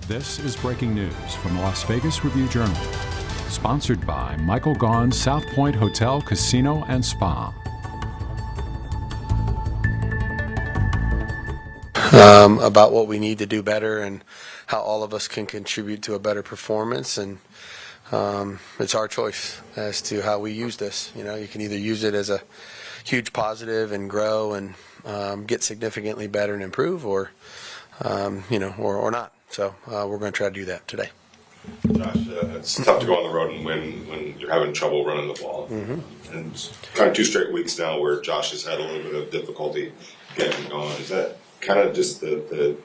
This is breaking news from the Las Vegas Review-Journal, sponsored by Michael Gaughan's South Point Hotel, Casino, and Spa. About what we need to do better and how all of us can contribute to a better performance. And it's our choice as to how we use this. You know, you can either use it as a huge positive and grow and get significantly better and improve, or or not. So we're going to try to do that today. Josh, it's tough to go on the road and win when you're having trouble running the ball. Mm-hmm. And kind of 2 straight weeks now where Josh has had a little bit of difficulty getting going. Is that kind of just the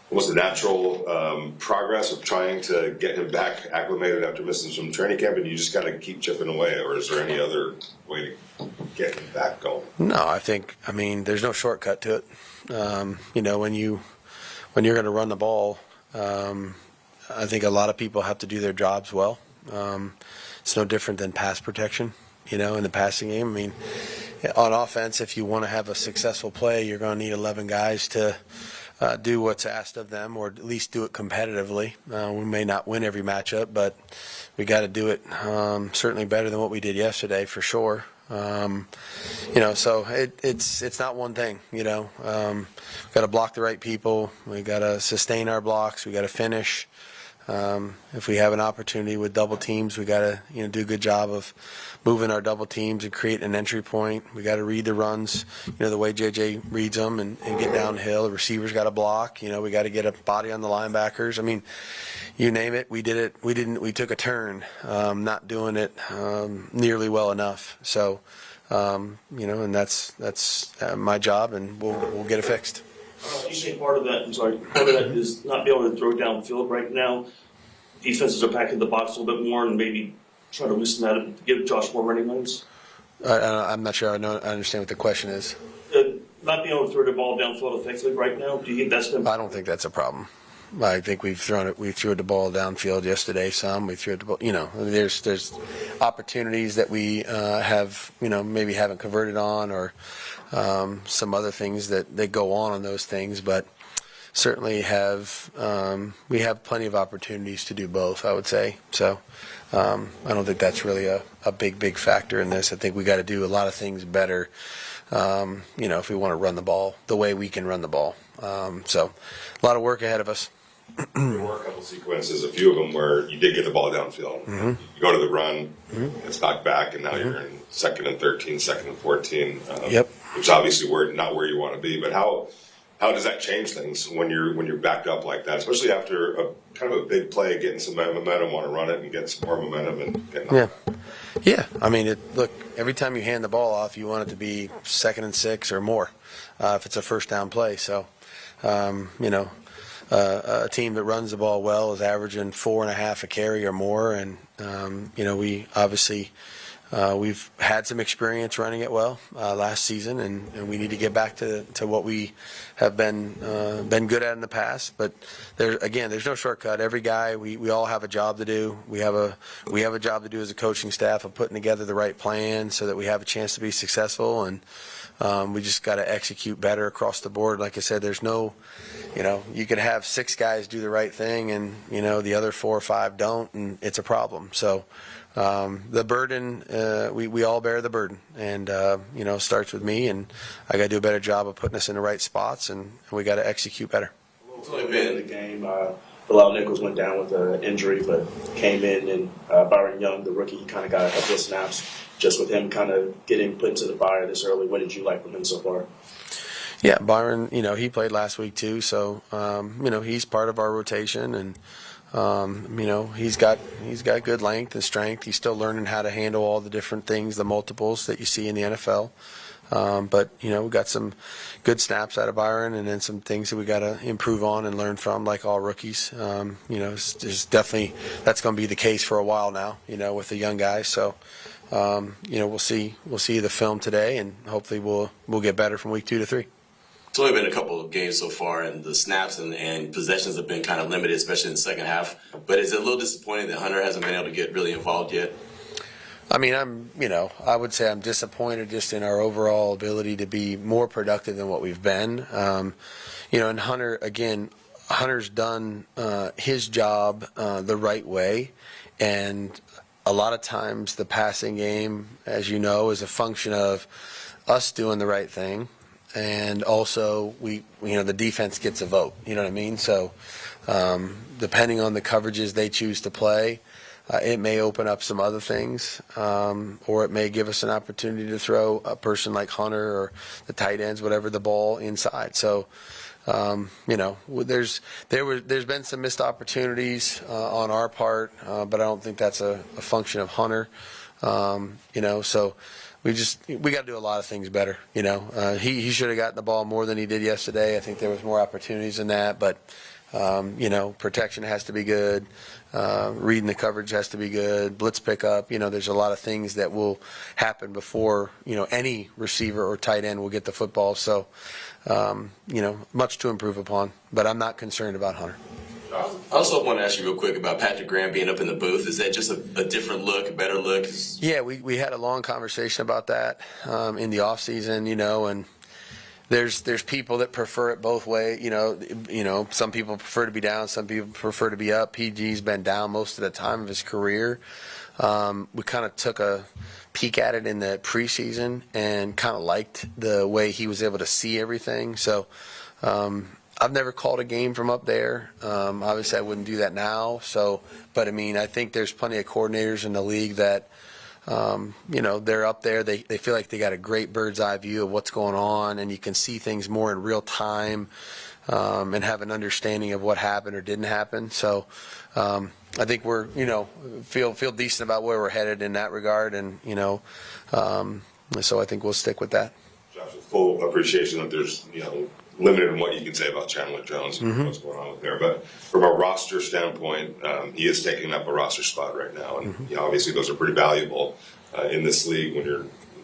almost the natural progress of trying to get him back acclimated after missing some training camp, and you just got to keep chipping away, or is there any other way to get him back going? No, I mean, there's no shortcut to it. When you're going to run the ball, I think a lot of people have to do their jobs well. It's no different than pass protection, in the passing game. I mean, on offense, if you want to have a successful play, you're going to need 11 guys to do what's asked of them, or at least do it competitively. We may not win every matchup, but we got to do it certainly better than what we did yesterday, for sure. So it's not one thing. We've got to block the right people. We got to sustain our blocks. We got to finish. If we have an opportunity with double teams, we got to do a good job of moving our double teams and create an entry point. We got to read the runs, the way JJ reads them, and get downhill. The receivers got to block. We got to get a body on the linebackers. I mean, you name it, we did it. We took a turn, not doing it nearly well enough. So, and that's my job, and we'll get it fixed. You say part of that is not being able to throw downfield right now. Defenses are packing the box a little bit more and maybe try to loosen that up to give Josh more running lanes. I'm not sure I understand what the question is. Not being able to throw the ball downfield effectively right now. Do you think that's going to? I don't think that's a problem. I think we threw the ball downfield yesterday some. We threw it the ball, there's opportunities that we have, maybe haven't converted on, or some other things that go on those things, but certainly we have plenty of opportunities to do both, I would say. So I don't think that's really a big factor in this. I think we got to do a lot of things better, if we want to run the ball the way we can run the ball. So a lot of work ahead of us. There were a couple sequences, a few of them, where you did get the ball downfield. Mm-hmm. You go to the run, it's knocked back, and now you're in 2nd and 13, 2nd and 14. Yep. Which obviously we're not where you want to be. But how does that change things when you're backed up like that, especially after a kind of a big play, getting some momentum, want to run it and get some more momentum and getting Yeah. I mean, look, every time you hand the ball off, you want it to be 2nd and 6 or more if it's a first down play. So, a team that runs the ball well is averaging 4.5 a carry or more, and we obviously we've had some experience running it well last season, and we need to get back to what we have been good at in the past. But there's no shortcut. Every guy, we all have a job to do. We have a job to do as a coaching staff of putting together the right plan so that we have a chance to be successful, and we just got to execute better across the board. Like I said, there's no, you could have 6 guys do the right thing, and the other 4 or 5 don't, and it's a problem. So the burden, we all bear the burden, and it starts with me, and I got to do a better job of putting us in the right spots, and we got to execute better. It's only been in the game. Bilal Nichols went down with an injury, but came in, and Byron Young, the rookie, kind of got a couple of snaps. Just with him kind of getting put into the fire this early, what did you like from him so far? Yeah, Byron, he played last week too, so he's part of our rotation, and he's got good length and strength. He's still learning how to handle all the different things, the multiples that you see in the NFL. But we got some good snaps out of Byron, and then some things that we got to improve on and learn from, like all rookies. There's definitely that's going to be the case for a while now. With the young guys. So, we'll see the film today, and hopefully we'll get better from week 2 to 3. It's only been a couple of games so far, and the snaps and possessions have been kind of limited, especially in the second half. But is it a little disappointing that Hunter hasn't been able to get really involved yet? I mean, I would say I'm disappointed just in our overall ability to be more productive than what we've been. And Hunter, again, Hunter's done his job the right way, and a lot of times the passing game, as you know, is a function of us doing the right thing, and also the defense gets a vote. You know what I mean? So depending on the coverages they choose to play, it may open up some other things, or it may give us an opportunity to throw a person like Hunter or the tight ends, whatever, the ball inside. So. There's been some missed opportunities on our part, but I don't think that's a function of Hunter. So we got to do a lot of things better. He should have gotten the ball more than he did yesterday. I think there was more opportunities than that, but protection has to be good. Reading the coverage has to be good. Blitz pickup. There's a lot of things that will happen before any receiver or tight end will get the football. So. Much to improve upon, but I'm not concerned about Hunter. I also want to ask you real quick about Patrick Graham being up in the booth. Is that just a different look, a better look? Yeah, we had a long conversation about that in the off season, and there's people that prefer it both ways. Some people prefer to be down, some people prefer to be up. PG's been down most of the time of his career. We kind of took a peek at it in the preseason and kind of liked the way he was able to see everything. So I've never called a game from up there. Obviously, I wouldn't do that now. But I think there's plenty of coordinators in the league that, they're up there. They feel like they got a great bird's eye view of what's going on, and you can see things more in real time and have an understanding of what happened or didn't happen. So. I think we're, feel decent about where we're headed in that regard, and so I think we'll stick with that. Josh, with full appreciation that there's limited in what you can say about Chandler Jones and what's going on with there, but from a roster standpoint, he is taking up a roster spot right now, and obviously those are pretty valuable in this league when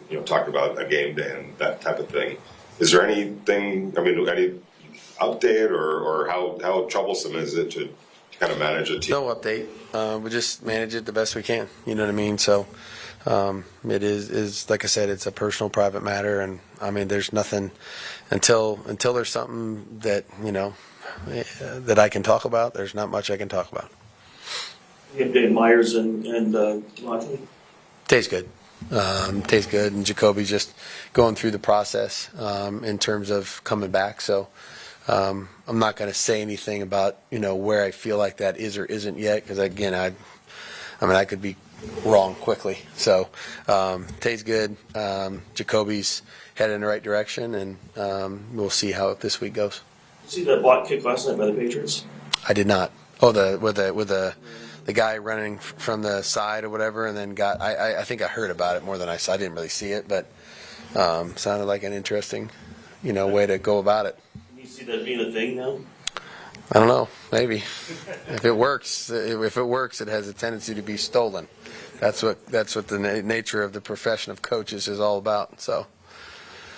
you're talking about a game day and that type of thing. Is there anything? Any update or how troublesome is it to kind of manage a team? No update. We just manage it the best we can. You know what I mean? So it is like I said, it's a personal, private matter, and there's nothing until there's something that that I can talk about. There's not much I can talk about. Dave Myers and Devontae? Tastes good. Tastes good, and Jacoby's just going through the process in terms of coming back. So. I'm not going to say anything about where I feel like that is or isn't yet, because again I could be wrong quickly. So Tay's good. Jacoby's headed in the right direction, and we'll see how this week goes. See that block kick last night by the Patriots? I did not. Oh, with the guy running from the side or whatever, and then I think I heard about it more than I saw. I didn't really see it, but sounded like an interesting way to go about it. See that being a thing now? I don't know. Maybe if it works, it has a tendency to be stolen. That's what the nature of the profession of coaches is all about. So.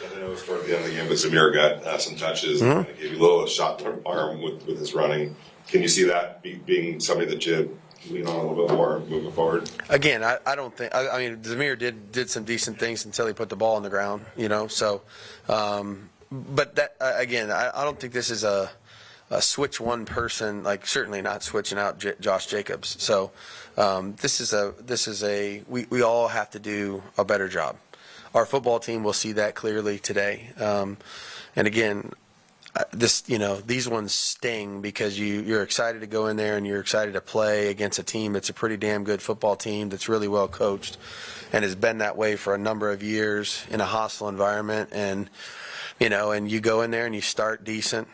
I know toward the end of the game, but Zamir got some touches and gave you a little shot to arm with his running. Can you see that being somebody that you lean on a little bit more moving forward? Again, I don't think. Zamir did some decent things until he put the ball on the ground. So. But that again, I don't think this is a switch one person. Like certainly not switching out Josh Jacobs. So this is a we all have to do a better job. Our football team will see that clearly today. And again, these ones sting because you're excited to go in there and you're excited to play against a team that's a pretty damn good football team that's really well coached and has been that way for a number of years in a hostile environment. And and you go in there and you start decent,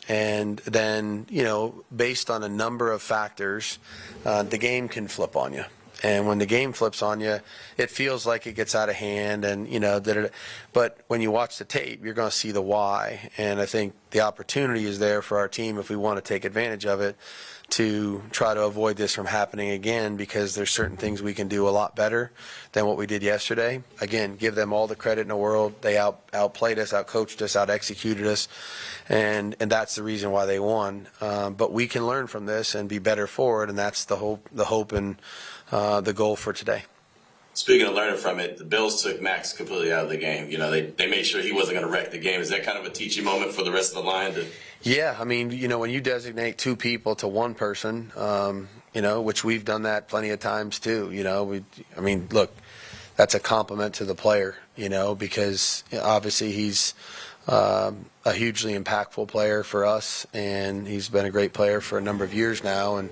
and then, based on a number of factors, the game can flip on you. And when the game flips on you, it feels like it gets out of hand, and but when you watch the tape, you're going to see the why. And I think the opportunity is there for our team if we want to take advantage of it to try to avoid this from happening again, because there's certain things we can do a lot better than what we did yesterday. Again, give them all the credit in the world. They outplayed us, outcoached us, out-executed us, and that's the reason why they won. But we can learn from this and be better for it, and that's the hope and the goal for today. Speaking of learning from it, the Bills took Max completely out of the game. They made sure he wasn't going to wreck the game. Is that kind of a teaching moment for the rest of the line? Yeah, I mean, when you designate two people to one person, which we've done that plenty of times too. Look, that's a compliment to the player, because obviously he's a hugely impactful player for us, and he's been a great player for a number of years now, and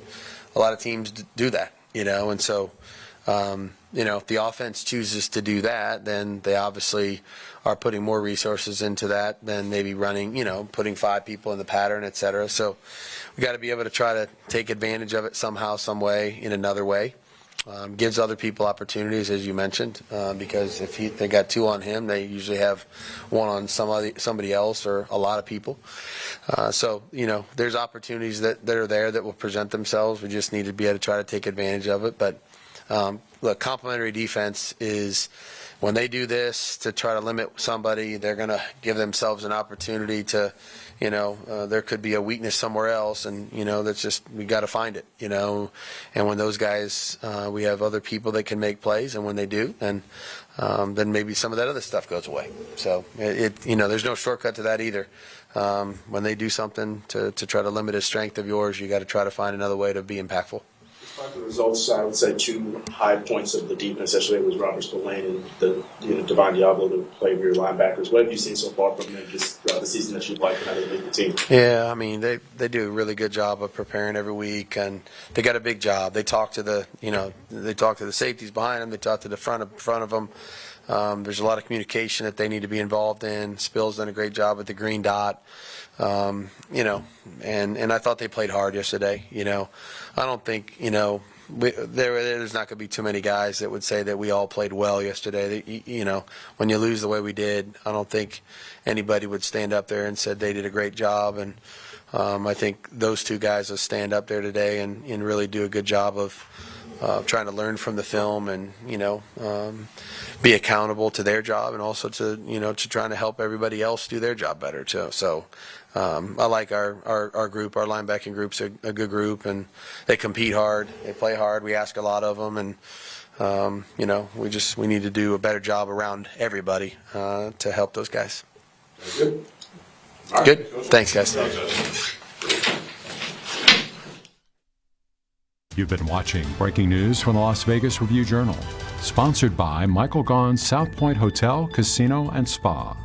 a lot of teams do that, and so, if the offense chooses to do that, then they obviously are putting more resources into that than maybe running, putting 5 people in the pattern, et cetera. So we got to be able to try to take advantage of it somehow, some way, in another way. Gives other people opportunities, as you mentioned, because if they got 2 on him, they usually have 1 on somebody else or a lot of people. So there's opportunities that are there that will present themselves. We just need to be able to try to take advantage of it. But look, complementary defense is when they do this to try to limit somebody, they're going to give themselves an opportunity to, there could be a weakness somewhere else, and that's just, we got to find it, and when those guys, we have other people that can make plays, and when they do, then maybe some of that other stuff goes away. So there's no shortcut to that either. When they do something to try to limit a strength of yours, you got to try to find another way to be impactful. Despite the results, I would say 2 high points of the defense yesterday was Robert Spillane and the Devon Diablo, the play of your linebackers. What have you seen so far from them just throughout the season that you'd like to make the team? Yeah, I mean, they do a really good job of preparing every week, and they got a big job. They talk to the safeties behind them. They talk to the front of them. There's a lot of communication that they need to be involved in. Spill's done a great job with the green dot. And I thought they played hard yesterday. I don't think, there's not going to be too many guys that would say that we all played well yesterday. When you lose the way we did, I don't think anybody would stand up there and said they did a great job. And I think those 2 guys will stand up there today and really do a good job of trying to learn from the film and, be accountable to their job and also to trying to help everybody else do their job better too. So I like our group. Our linebacking group's a good group, and they compete hard. They play hard. We ask a lot of them, and we need to do a better job around everybody to help those guys. Good. Good. Thanks, guys. You've been watching breaking news from the Las Vegas Review-Journal, sponsored by Michael Gaughan's South Point Hotel, Casino, and Spa.